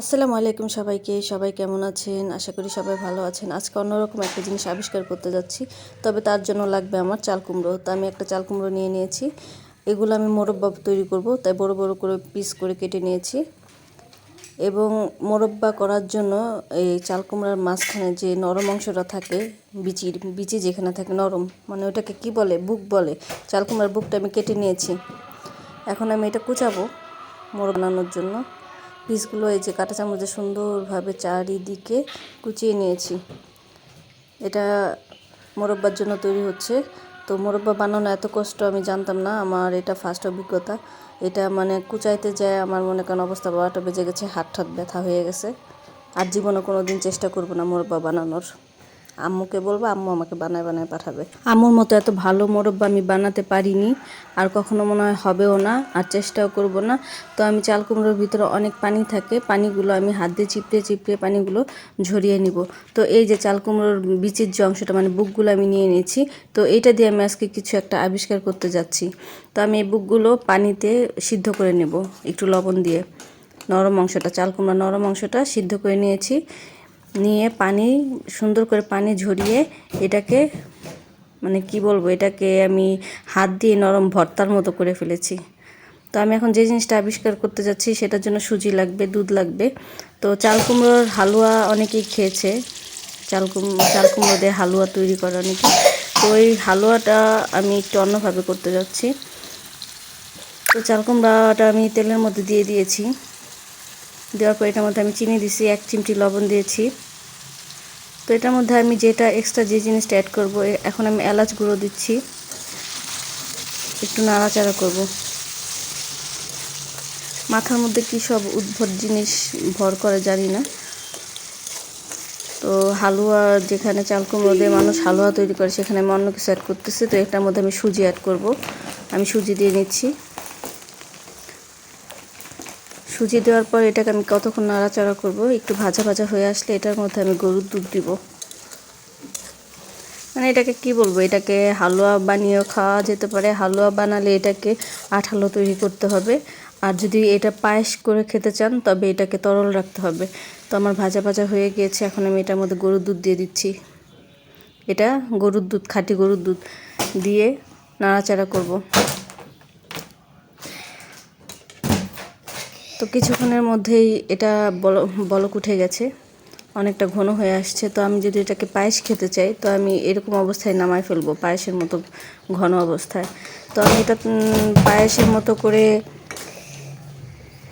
আসসালামু আলাইকুম সবাইকে। সবাই কেমন আছেন? আশা করি সবাই ভালো আছেন। আজকে অন্যরকম একটা জিনিস আবিষ্কার করতে যাচ্ছি, তবে তার জন্য লাগবে আমার চাল কুমড়ো। তো আমি একটা চাল কুমড়ো নিয়ে নিয়েছি। এগুলো আমি মোরব্বা তৈরি করব, তাই বড় বড় করে পিস করে কেটে নিয়েছি। এবং মোরব্বা করার জন্য এই চাল কুমড়ার মাঝখানে যে নরম অংশটা থাকে, বিচি যেখানে থাকে নরম, মানে ওটাকে কি বলে, বুক বলে। চাল কুমড়ার বুকটা আমি কেটে নিয়েছি। এখন আমি এটা কুচাবো মোরব্বা বানানোর জন্য। পিসগুলো এই যে কাঁটা চামচে সুন্দরভাবে চারিদিকে কুচিয়ে নিয়েছি। এটা মোরব্বার জন্য তৈরি হচ্ছে। তো মোরব্বা বানানো এত কষ্ট আমি জানতাম না, আমার এটা ফার্স্ট অভিজ্ঞতা। এটা মানে কুচাইতে যায় আমার মনে করেন অবস্থা 12টা বেজে গেছে, হাত ব্যথা হয়ে গেছে। আর জীবনে কোনো দিন চেষ্টা করব না মোরব্বা বানানোর। আম্মুকে বলবো, আম্মু আমাকে বানায় বানায় পাঠাবে। আম্মুর মতো এত ভালো মোরব্বা আমি বানাতে পারিনি, আর কখনো মনে হয় হবেও না, আর চেষ্টাও করব না। তো আমি চাল কুমড়োর ভিতরে অনেক পানি থাকে, পানিগুলো আমি হাত দিয়ে চিপড়ে চিপড়ে পানিগুলো ঝরিয়ে নিব। তো এই যে চাল কুমড়োর বিচির যে অংশটা মানে বুকগুলো আমি নিয়ে নিয়েছি। তো এইটা দিয়ে আমি আজকে কিছু একটা আবিষ্কার করতে যাচ্ছি। তো আমি এই বুকগুলো পানিতে সিদ্ধ করে নেব একটু লবণ দিয়ে। নরম অংশটা, চাল কুমড়োর নরম অংশটা সিদ্ধ করে নিয়েছি। নিয়ে পানি সুন্দর করে পানি ঝরিয়ে এটাকে মানে কি বলবো, এটাকে আমি হাত দিয়ে নরম ভর্তার মতো করে ফেলেছি। তো আমি এখন যে জিনিসটা আবিষ্কার করতে যাচ্ছি সেটার জন্য সুজি লাগবে, দুধ লাগবে। তো চাল কুমড়োর হালুয়া অনেকেই খেয়েছে, চাল কুমড়ো দিয়ে হালুয়া তৈরি করে অনেকে। তো ওই হালুয়াটা আমি একটু অন্যভাবে করতে যাচ্ছি। তো চাল কুমড়াটা আমি তেলের মধ্যে দিয়ে দিয়েছি। দেওয়ার পর এটার মধ্যে আমি চিনি দিয়েছি, 1 চিমটি লবণ দিয়েছি। তো এটার মধ্যে আমি যেটা এক্সট্রা যে জিনিসটা অ্যাড করব, এখন আমি এলাচ গুঁড়ো দিচ্ছি, একটু নাড়াচাড়া করব। মাথার মধ্যে কী সব উদ্ভট জিনিস ভর করে জানি না। তো হালুয়া, যেখানে চাল কুমড়ো দিয়ে মানুষ হালুয়া তৈরি করে, সেখানে আমি অন্য কিছু অ্যাড করতেছি। তো এটার মধ্যে আমি সুজি অ্যাড করব। আমি সুজি দিয়ে নিচ্ছি। সুজি দেওয়ার পর এটাকে আমি কতক্ষণ নাড়াচাড়া করব, একটু ভাজা ভাজা হয়ে আসলে এটার মধ্যে আমি গরুর দুধ দিব। মানে এটাকে কি বলবো, এটাকে হালুয়া বানিয়েও খাওয়া যেতে পারে। হালুয়া বানালে এটাকে আঠালো তৈরি করতে হবে, আর যদি এটা পায়েস করে খেতে চান তবে এটাকে তরল রাখতে হবে। তো আমার ভাজা ভাজা হয়ে গিয়েছে, এখন আমি এটার মধ্যে গরুর দুধ দিয়ে দিচ্ছি। এটা গরুর দুধ, খাঁটি গরুর দুধ দিয়ে নাড়াচাড়া করব। তো কিছুক্ষণের মধ্যেই এটা বলক উঠে গেছে, অনেকটা ঘন হয়ে আসছে। তো আমি যদি এটাকে পায়েস খেতে চাই তো আমি এরকম অবস্থায় নামায় ফেলবো, পায়েসের মতো ঘন অবস্থায়। তো আমি এটা পায়েসের মতো করে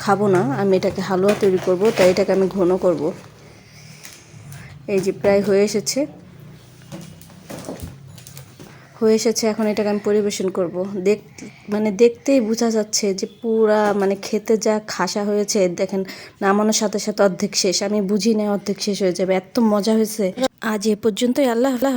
খাবো না, আমি এটাকে হালুয়া তৈরি করব, তাই এটাকে আমি ঘন করব। এই যে প্রায় হয়ে এসেছে, এখন এটাকে আমি পরিবেশন করব। মানে দেখতেই বোঝা যাচ্ছে যে পুরা মানে খেতে যা খাসা হয়েছে। দেখেন, নামানোর সাথে সাথে অর্ধেক শেষ, আমি বুঝি না অর্ধেক শেষ হয়ে যাবে, এত মজা হয়েছে। আজ এ পর্যন্তই। আল্লাহ।